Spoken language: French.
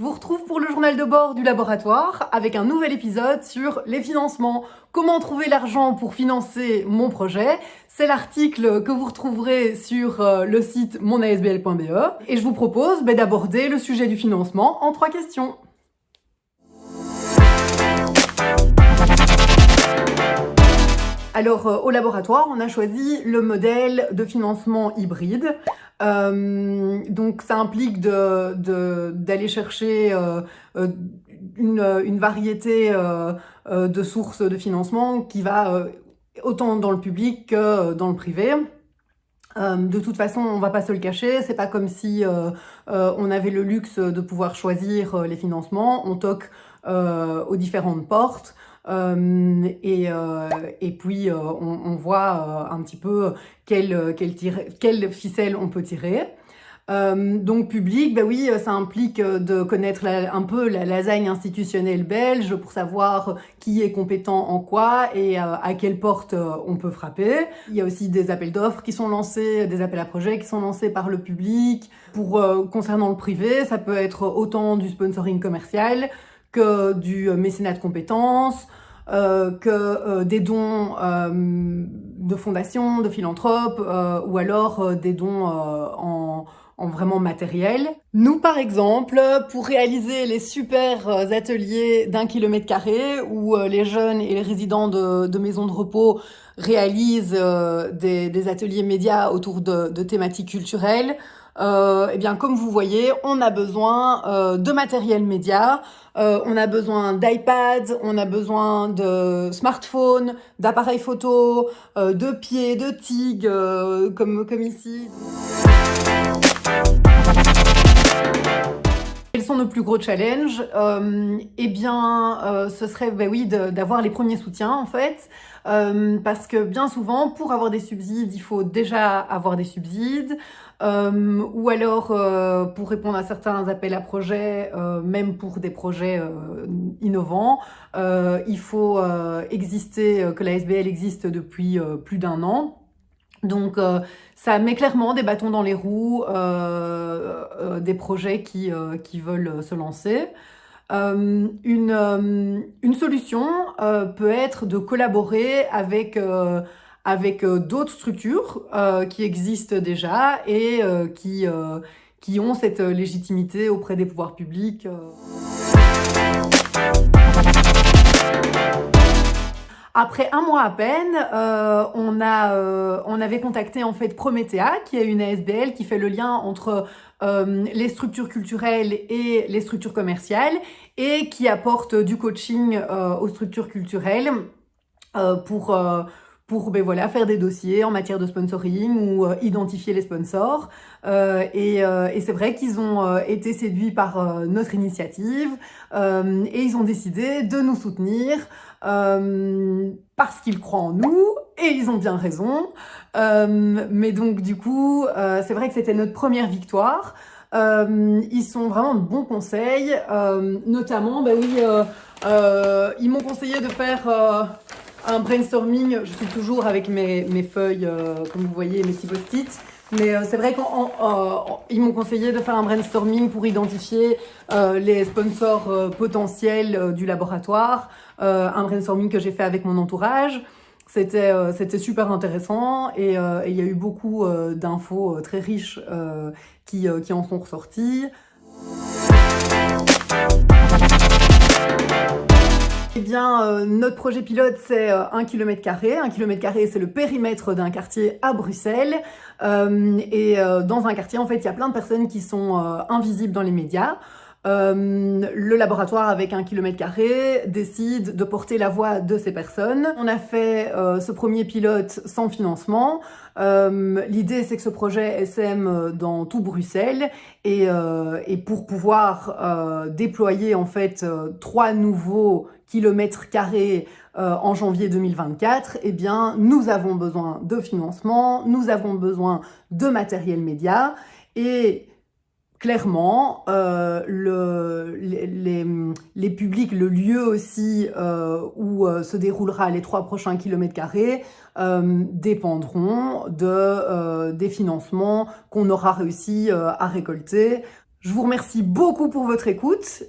Je vous retrouve pour le journal de bord du laboratoire avec un nouvel épisode sur les financements. Comment trouver l'argent pour financer mon projet? C'est l'article que vous retrouverez sur le site monasbl.be et je vous propose d'aborder le sujet du financement en 3 questions. Alors, au laboratoire, on a choisi le modèle de financement hybride. Donc, ça implique d'aller chercher une variété de sources de financement qui va autant dans le public que dans le privé. De toute façon, on va pas se le cacher, c'est pas comme si on avait le luxe de pouvoir choisir les financements. On toque aux différentes portes. Et puis on voit un petit peu quelle ficelle on peut tirer. Donc public, oui, ça implique de connaître un peu la lasagne institutionnelle belge pour savoir qui est compétent en quoi et à quelle porte on peut frapper. Il y a aussi des appels d'offres qui sont lancés, des appels à projets qui sont lancés par le public. Concernant le privé, ça peut être autant du sponsoring commercial que du mécénat de compétences, que des dons de fondations, de philanthropes, ou alors des dons en vraiment matériel. Nous, par exemple, pour réaliser les super ateliers d'1 km² où les jeunes et les résidents de maisons de repos réalisent des ateliers médias autour de thématiques culturelles, eh bien, comme vous voyez, on a besoin de matériel média, on a besoin d'iPad, on a besoin de smartphones, d'appareils photo, de pieds, de TIG, comme ici. Quels sont nos plus gros challenges? Eh bien, ce serait d'avoir les premiers soutiens en fait, parce que bien souvent, pour avoir des subsides, il faut déjà avoir des subsides, ou alors pour répondre à certains appels à projets, même pour des projets innovants, il faut que la SBL existe depuis plus d'1 an. Donc ça met clairement des bâtons dans les roues des projets qui veulent se lancer. Une solution peut être de collaborer avec d'autres structures qui existent déjà et qui ont cette légitimité auprès des pouvoirs publics. Après 1 mois à peine, on avait contacté en fait Prométhea, qui est une ASBL qui fait le lien entre les structures culturelles et les structures commerciales et qui apporte du coaching aux structures culturelles pour faire des dossiers en matière de sponsoring ou identifier les sponsors. Et c'est vrai qu'ils ont été séduits par notre initiative et ils ont décidé de nous soutenir parce qu'ils croient en nous et ils ont bien raison. Mais donc du coup, c'est vrai que c'était notre première victoire. Ils sont vraiment de bons conseils, notamment, ils m'ont conseillé de faire un brainstorming. Je suis toujours avec mes feuilles, comme vous voyez, mes petits post-it. Mais c'est vrai qu'ils m'ont conseillé de faire un brainstorming pour identifier les sponsors potentiels du laboratoire. Un brainstorming que j'ai fait avec mon entourage. C'était super intéressant et il y a eu beaucoup d'infos très riches qui en sont ressorties. Eh bien, notre projet pilote, c'est 1 km². 1 km², c'est le périmètre d'un quartier à Bruxelles. Dans un quartier, en fait, il y a plein de personnes qui sont invisibles dans les médias. Le laboratoire, avec 1 km², décide de porter la voix de ces personnes. On a fait ce premier pilote sans financement. L'idée, c'est que ce projet SM dans tout Bruxelles et pour pouvoir déployer en fait 3 nouveaux km² en janvier 2024, eh bien, nous avons besoin de financement, nous avons besoin de matériel média et clairement, les publics, le lieu aussi où se déroulera les 3 prochains km², dépendront des financements qu'on aura réussi à récolter. Je vous remercie beaucoup pour votre écoute